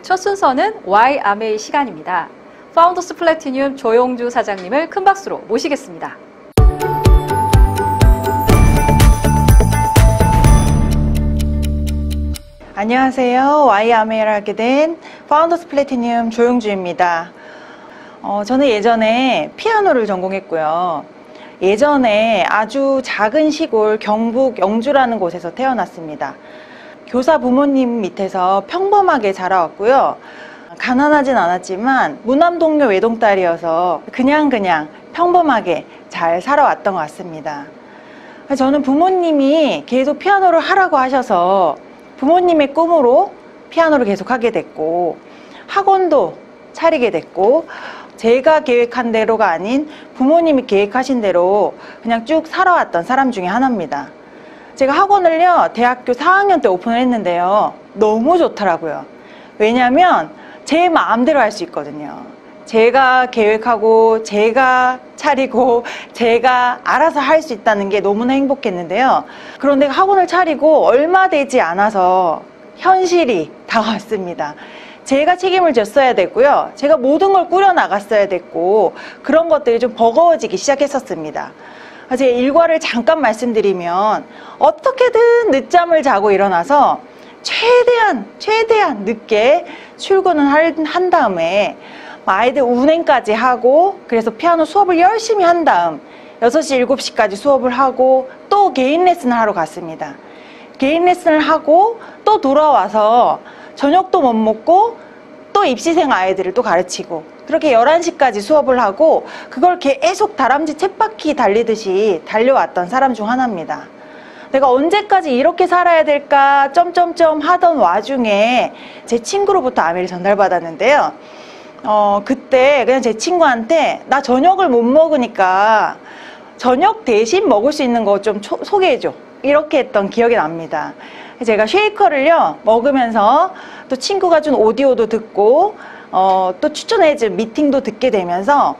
첫 순서는 Y-AMA 시간입니다. 파운더스 플래티늄 조용주 사장님을 큰 박수로 모시겠습니다. 안녕하세요. Y-AMA를 하게 된 파운더스 플래티늄 조용주입니다. 저는 예전에 피아노를 전공했고요. 예전에 아주 작은 시골 경북 영주라는 곳에서 태어났습니다. 교사 부모님 밑에서 평범하게 자라왔고요. 가난하진 않았지만 무남동료 외동딸이어서 그냥 평범하게 잘 살아왔던 것 같습니다. 저는 부모님이 계속 피아노를 하라고 하셔서 부모님의 꿈으로 피아노를 계속 하게 됐고, 학원도 차리게 됐고, 제가 계획한 대로가 아닌 부모님이 계획하신 대로 그냥 쭉 살아왔던 사람 중에 하나입니다. 제가 학원을요, 대학교 4학년 때 오픈을 했는데요, 너무 좋더라고요. 왜냐면 제 마음대로 할 수 있거든요. 제가 계획하고 제가 차리고 제가 알아서 할 수 있다는 게 너무나 행복했는데요. 그런데 학원을 차리고 얼마 되지 않아서 현실이 다가왔습니다. 제가 책임을 졌어야 됐고요. 제가 모든 걸 꾸려나갔어야 됐고, 그런 것들이 좀 버거워지기 시작했었습니다. 제 일과를 잠깐 말씀드리면, 어떻게든 늦잠을 자고 일어나서 최대한 늦게 출근을 한 다음에 아이들 운행까지 하고, 그래서 피아노 수업을 열심히 한 다음 6시, 7시까지 수업을 하고 또 개인 레슨을 하러 갔습니다. 개인 레슨을 하고 또 돌아와서 저녁도 못 먹고 또 입시생 아이들을 또 가르치고, 그렇게 11시까지 수업을 하고 그걸 계속 다람쥐 쳇바퀴 달리듯이 달려왔던 사람 중 하나입니다. 내가 언제까지 이렇게 살아야 될까 점점점 하던 와중에 제 친구로부터 아메를 전달받았는데요. 그때 그냥 제 친구한테 나 저녁을 못 먹으니까 저녁 대신 먹을 수 있는 거 좀 소개해줘, 이렇게 했던 기억이 납니다. 제가 쉐이커를요 먹으면서 또 친구가 준 오디오도 듣고 또 추천해준 미팅도 듣게 되면서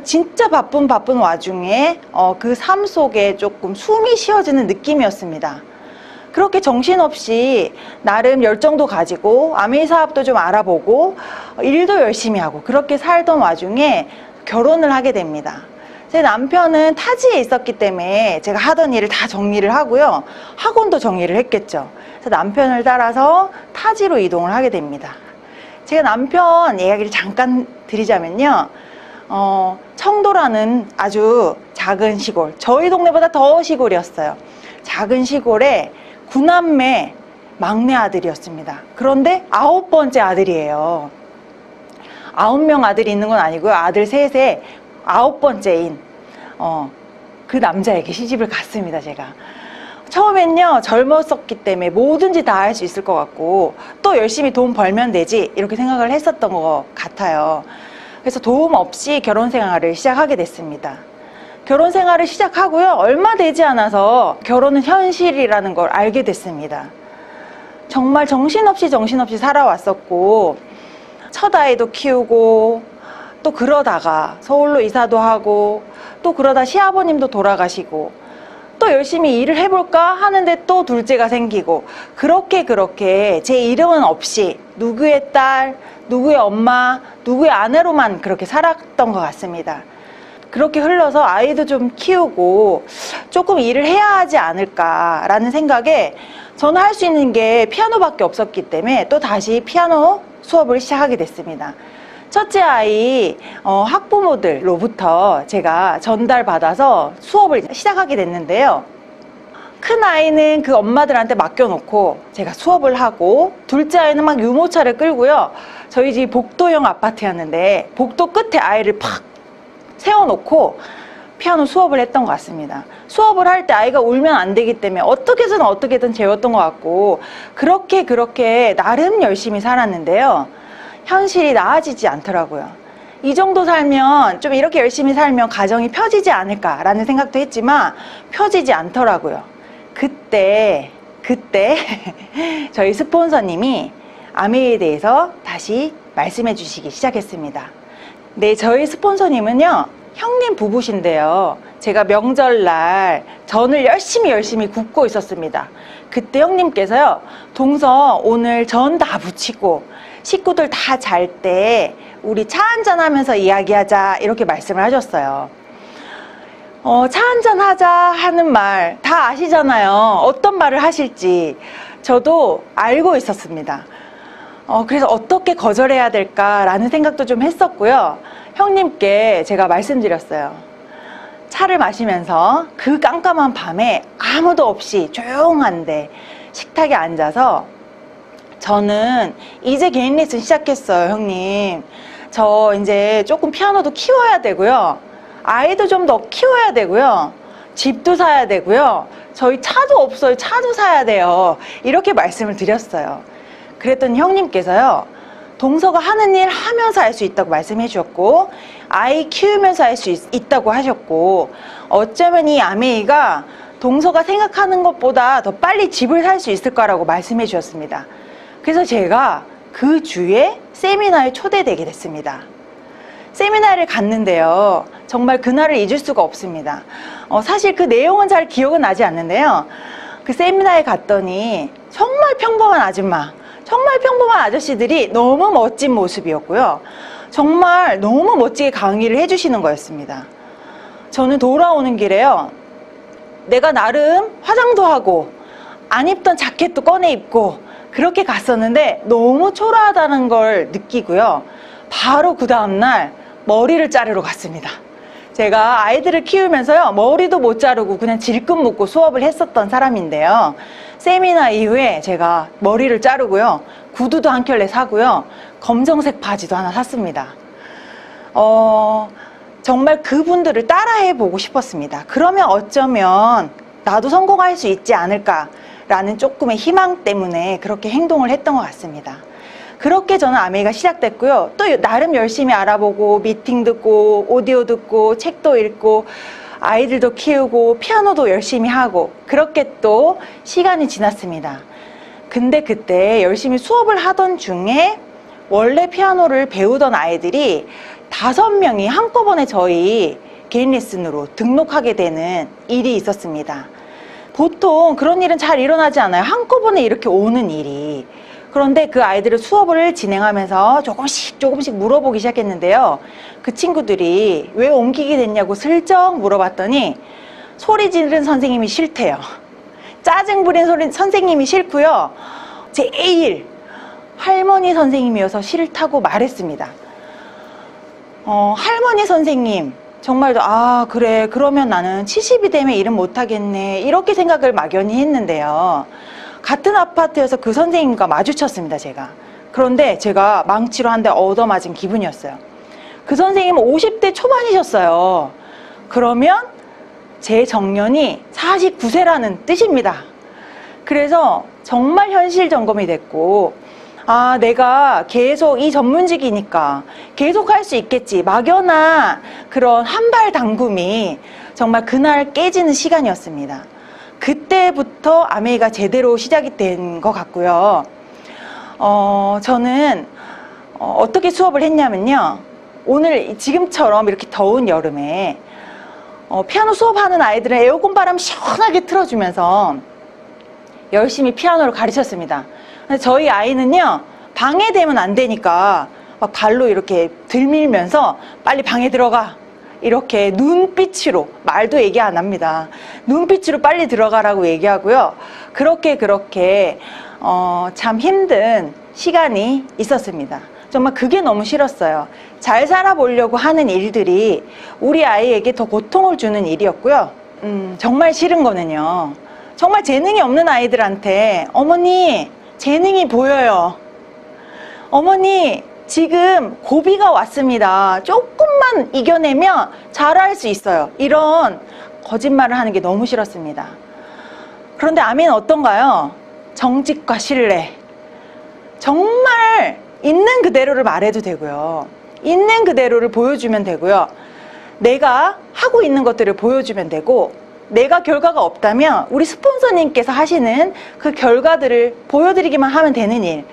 진짜 바쁜 와중에 그 삶 속에 조금 숨이 쉬어지는 느낌이었습니다. 그렇게 정신없이 나름 열정도 가지고 아메이 사업도 좀 알아보고 일도 열심히 하고 그렇게 살던 와중에 결혼을 하게 됩니다. 제 남편은 타지에 있었기 때문에 제가 하던 일을 다 정리를 하고요. 학원도 정리를 했겠죠. 그래서 남편을 따라서 타지로 이동을 하게 됩니다. 제가 남편 이야기를 잠깐 드리자면요. 청도라는 아주 작은 시골, 저희 동네보다 더 시골이었어요. 작은 시골에 9남매 막내 아들이었습니다. 그런데 9번째 아들이에요. 9명 아들이 있는 건 아니고요. 아들 셋에 9번째인 그 남자에게 시집을 갔습니다. 제가 처음엔요 젊었었기 때문에 뭐든지 다 할 수 있을 것 같고 또 열심히 돈 벌면 되지 이렇게 생각을 했었던 것 같아요. 그래서 도움 없이 결혼 생활을 시작하게 됐습니다. 결혼 생활을 시작하고요, 얼마 되지 않아서 결혼은 현실이라는 걸 알게 됐습니다. 정말 정신없이 살아왔었고, 첫 아이도 키우고 또 그러다가 서울로 이사도 하고 또 그러다 시아버님도 돌아가시고 또 열심히 일을 해볼까 하는데 또 둘째가 생기고, 그렇게 제 이름은 없이 누구의 딸, 누구의 엄마, 누구의 아내로만 그렇게 살았던 것 같습니다. 그렇게 흘러서 아이도 좀 키우고 조금 일을 해야 하지 않을까라는 생각에 저는 할 수 있는 게 피아노밖에 없었기 때문에 또 다시 피아노 수업을 시작하게 됐습니다. 첫째 아이 학부모들로부터 제가 전달받아서 수업을 시작하게 됐는데요. 큰 아이는 그 엄마들한테 맡겨놓고 제가 수업을 하고, 둘째 아이는 막 유모차를 끌고요. 저희 집이 복도형 아파트였는데 복도 끝에 아이를 팍 세워놓고 피아노 수업을 했던 것 같습니다. 수업을 할 때 아이가 울면 안 되기 때문에 어떻게든 재웠던 것 같고, 그렇게 나름 열심히 살았는데요. 현실이 나아지지 않더라고요. 이 정도 살면, 좀 이렇게 열심히 살면 가정이 펴지지 않을까라는 생각도 했지만 펴지지 않더라고요. 그때 저희 스폰서님이 아메이에 대해서 다시 말씀해 주시기 시작했습니다. 네, 저희 스폰서님은요 형님 부부신데요, 제가 명절날 전을 열심히 굽고 있었습니다. 그때 형님께서요, 동서 오늘 전 다 부치고 식구들 다 잘 때 우리 차 한잔 하면서 이야기하자 이렇게 말씀을 하셨어요. 차 한잔 하자 하는 말 다 아시잖아요. 어떤 말을 하실지 저도 알고 있었습니다. 그래서 어떻게 거절해야 될까라는 생각도 좀 했었고요. 형님께 제가 말씀드렸어요. 차를 마시면서 그 깜깜한 밤에 아무도 없이 조용한데 식탁에 앉아서 저는 이제 개인 레슨 시작했어요, 형님. 저 이제 조금 피아노도 키워야 되고요. 아이도 좀 더 키워야 되고요. 집도 사야 되고요. 저희 차도 없어요. 차도 사야 돼요. 이렇게 말씀을 드렸어요. 그랬더니 형님께서요. 동서가 하는 일 하면서 할 수 있다고 말씀해 주셨고 아이 키우면서 할 수 있다고 하셨고 어쩌면 이 아메이가 동서가 생각하는 것보다 더 빨리 집을 살 수 있을 거라고 말씀해 주셨습니다. 그래서 제가 그 주에 세미나에 초대되게 됐습니다. 세미나를 갔는데요. 정말 그날을 잊을 수가 없습니다. 사실 그 내용은 잘 기억은 나지 않는데요. 그 세미나에 갔더니 정말 평범한 아줌마, 정말 평범한 아저씨들이 너무 멋진 모습이었고요. 정말 너무 멋지게 강의를 해주시는 거였습니다. 저는 돌아오는 길에요. 내가 나름 화장도 하고 안 입던 자켓도 꺼내 입고 그렇게 갔었는데 너무 초라하다는 걸 느끼고요. 바로 그 다음날 머리를 자르러 갔습니다. 제가 아이들을 키우면서요. 머리도 못 자르고 그냥 질끈 묶고 수업을 했었던 사람인데요. 세미나 이후에 제가 머리를 자르고요. 구두도 한 켤레 사고요. 검정색 바지도 하나 샀습니다. 정말 그분들을 따라해 보고 싶었습니다. 그러면 어쩌면 나도 성공할 수 있지 않을까라는 조금의 희망 때문에 그렇게 행동을 했던 것 같습니다. 그렇게 저는 아메이가 시작됐고요. 또 나름 열심히 알아보고 미팅 듣고 오디오 듣고 책도 읽고 아이들도 키우고 피아노도 열심히 하고 그렇게 또 시간이 지났습니다. 근데 그때 열심히 수업을 하던 중에 원래 피아노를 배우던 아이들이 5명이 한꺼번에 저희 개인 레슨으로 등록하게 되는 일이 있었습니다. 보통 그런 일은 잘 일어나지 않아요. 한꺼번에 이렇게 오는 일이. 그런데 그 아이들을 수업을 진행하면서 조금씩 물어보기 시작했는데요. 그 친구들이 왜 옮기게 됐냐고 슬쩍 물어봤더니 소리 지르는 선생님이 싫대요. 짜증 부린 선생님이 싫고요. 제일 할머니 선생님이어서 싫다고 말했습니다. 할머니 선생님 정말 그래 그러면 나는 70이 되면 일은 못하겠네 이렇게 생각을 막연히 했는데요. 같은 아파트에서 그 선생님과 마주쳤습니다. 제가. 그런데 제가 망치로 한 대 얻어맞은 기분이었어요. 그 선생님은 50대 초반이셨어요. 그러면 제 정년이 49세라는 뜻입니다. 그래서 정말 현실 점검이 됐고 내가 계속 이 전문직이니까 계속 할 수 있겠지 막연한 그런 한발 당김이 정말 그날 깨지는 시간이었습니다. 그때부터 아메이가 제대로 시작이 된 것 같고요. 저는 어떻게 수업을 했냐면요. 오늘 지금처럼 이렇게 더운 여름에 피아노 수업하는 아이들은 에어컨 바람 시원하게 틀어주면서 열심히 피아노를 가르쳤습니다. 저희 아이는요. 방해되면 안 되니까 막 발로 이렇게 들밀면서 빨리 방에 들어가. 이렇게 눈빛으로 말도 얘기 안 합니다. 눈빛으로 빨리 들어가라고 얘기하고요. 그렇게 참 힘든 시간이 있었습니다. 정말 그게 너무 싫었어요. 잘 살아보려고 하는 일들이 우리 아이에게 더 고통을 주는 일이었고요. 정말 싫은 거는요. 정말 재능이 없는 아이들한테 어머니 재능이 보여요. 어머니 지금 고비가 왔습니다. 조금만 이겨내면 잘할 수 있어요. 이런 거짓말을 하는 게 너무 싫었습니다. 그런데 아미는 어떤가요? 정직과 신뢰. 정말 있는 그대로를 말해도 되고요. 있는 그대로를 보여주면 되고요. 내가 하고 있는 것들을 보여주면 되고 내가 결과가 없다면 우리 스폰서님께서 하시는 그 결과들을 보여드리기만 하면 되는 일.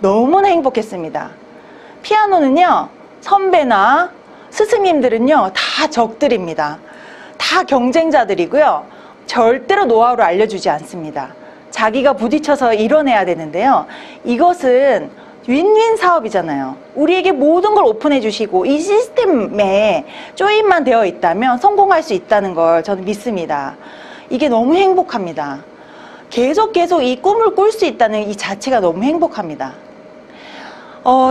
너무나 행복했습니다. 피아노는요. 선배나 스승님들은요. 다 적들입니다. 다 경쟁자들이고요. 절대로 노하우를 알려주지 않습니다. 자기가 부딪혀서 이뤄내야 되는데요. 이것은 윈윈 사업이잖아요. 우리에게 모든 걸 오픈해 주시고 이 시스템에 조인만 되어 있다면 성공할 수 있다는 걸 저는 믿습니다. 이게 너무 행복합니다. 계속 이 꿈을 꿀 수 있다는 이 자체가 너무 행복합니다.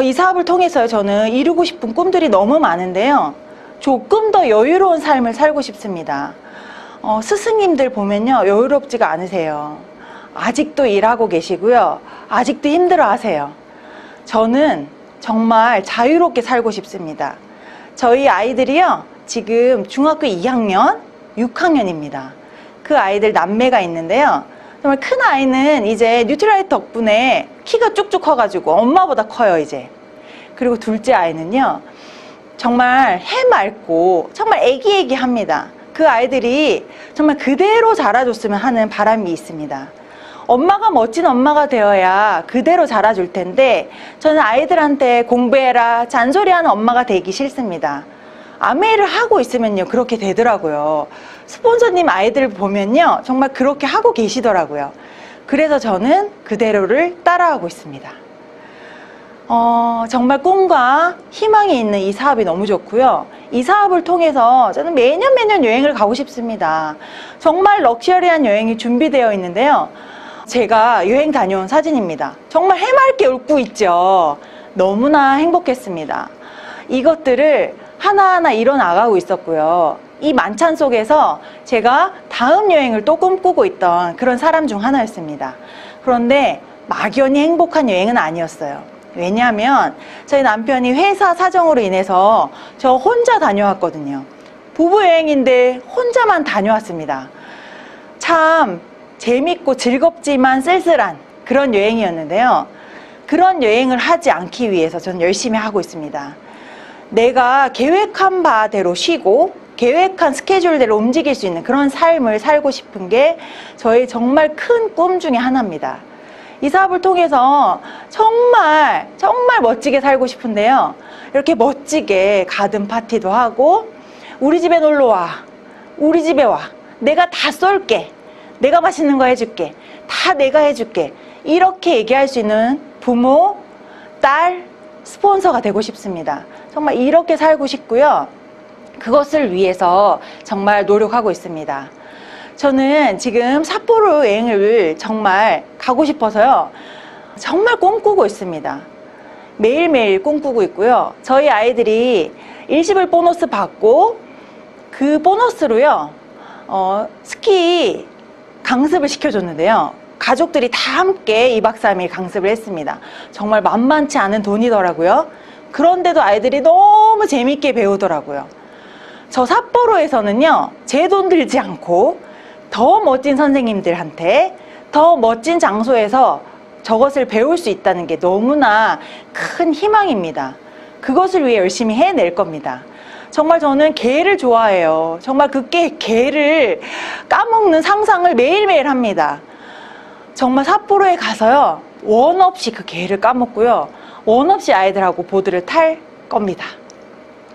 이 사업을 통해서 저는 이루고 싶은 꿈들이 너무 많은데요. 조금 더 여유로운 삶을 살고 싶습니다. 스승님들 보면요, 여유롭지가 않으세요. 아직도 일하고 계시고요. 아직도 힘들어 하세요. 저는 정말 자유롭게 살고 싶습니다. 저희 아이들이요, 지금 중학교 2학년, 6학년입니다. 그 아이들 남매가 있는데요. 정말 큰 아이는 이제 뉴트리라이트 덕분에 키가 쭉쭉 커가지고 엄마보다 커요, 이제. 그리고 둘째 아이는요, 정말 해맑고 정말 애기애기합니다. 그 아이들이 정말 그대로 자라줬으면 하는 바람이 있습니다. 엄마가 멋진 엄마가 되어야 그대로 자라줄 텐데 저는 아이들한테 공부해라 잔소리하는 엄마가 되기 싫습니다. 아메이를 하고 있으면요, 그렇게 되더라고요. 스폰서님 아이들 보면요, 정말 그렇게 하고 계시더라고요. 그래서 저는 그대로를 따라하고 있습니다. 정말 꿈과 희망이 있는 이 사업이 너무 좋고요. 이 사업을 통해서 저는 매년 여행을 가고 싶습니다. 정말 럭셔리한 여행이 준비되어 있는데요. 제가 여행 다녀온 사진입니다. 정말 해맑게 웃고 있죠. 너무나 행복했습니다. 이것들을 하나하나 이뤄나가고 있었고요. 이 만찬 속에서 제가 다음 여행을 또 꿈꾸고 있던 그런 사람 중 하나였습니다. 그런데 막연히 행복한 여행은 아니었어요. 왜냐하면 저희 남편이 회사 사정으로 인해서 저 혼자 다녀왔거든요. 부부 여행인데 혼자만 다녀왔습니다. 참 재밌고 즐겁지만 쓸쓸한 그런 여행이었는데요. 그런 여행을 하지 않기 위해서 저는 열심히 하고 있습니다. 내가 계획한 바대로 쉬고 계획한 스케줄대로 움직일 수 있는 그런 삶을 살고 싶은 게 저의 정말 큰 꿈 중에 하나입니다. 이 사업을 통해서 정말 멋지게 살고 싶은데요. 이렇게 멋지게 가든 파티도 하고 우리 집에 놀러 와, 우리 집에 와, 내가 다 쏠게, 내가 맛있는 거 해줄게, 다 내가 해줄게, 이렇게 얘기할 수 있는 부모, 딸, 스폰서가 되고 싶습니다. 정말 이렇게 살고 싶고요. 그것을 위해서 정말 노력하고 있습니다. 저는 지금 삿포로 여행을 정말 가고 싶어서요. 정말 꿈꾸고 있습니다. 매일매일 꿈꾸고 있고요. 저희 아이들이 일시불 보너스 받고 그 보너스로요, 스키 강습을 시켜줬는데요. 가족들이 다 함께 2박 3일 강습을 했습니다. 정말 만만치 않은 돈이더라고요. 그런데도 아이들이 너무 재밌게 배우더라고요. 저 삿포로에서는요, 제 돈 들지 않고 더 멋진 선생님들한테 더 멋진 장소에서 저것을 배울 수 있다는 게 너무나 큰 희망입니다. 그것을 위해 열심히 해낼 겁니다. 정말 저는 게를 좋아해요. 정말 그 게를 까먹는 상상을 매일매일 합니다. 정말 삿포로에 가서요, 원 없이 그 게를 까먹고요, 원 없이 아이들하고 보드를 탈 겁니다.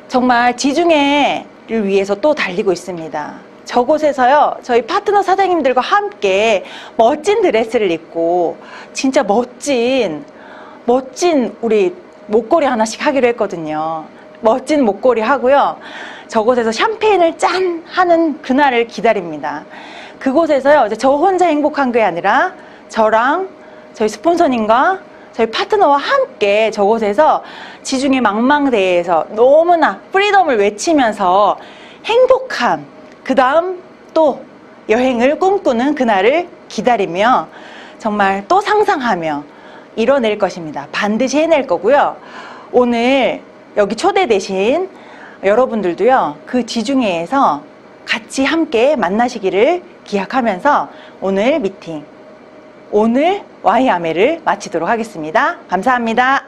정말 지중해를 위해서 또 달리고 있습니다. 저곳에서요, 저희 파트너 사장님들과 함께 멋진 드레스를 입고 진짜 멋진 우리 목걸이 하나씩 하기로 했거든요. 멋진 목걸이 하고요. 저곳에서 샴페인을 짠 하는 그날을 기다립니다. 그곳에서요, 이제 저 혼자 행복한 게 아니라 저랑 저희 스폰서님과 저희 파트너와 함께 저곳에서 지중해 망망대해에서 너무나 프리덤을 외치면서 행복한 그 다음 또 여행을 꿈꾸는 그날을 기다리며 정말 또 상상하며 이뤄낼 것입니다. 반드시 해낼 거고요. 오늘 여기 초대되신 여러분들도요, 그 지중해에서 같이 함께 만나시기를 기약하면서 오늘 미팅, 오늘 와이아메를 마치도록 하겠습니다. 감사합니다.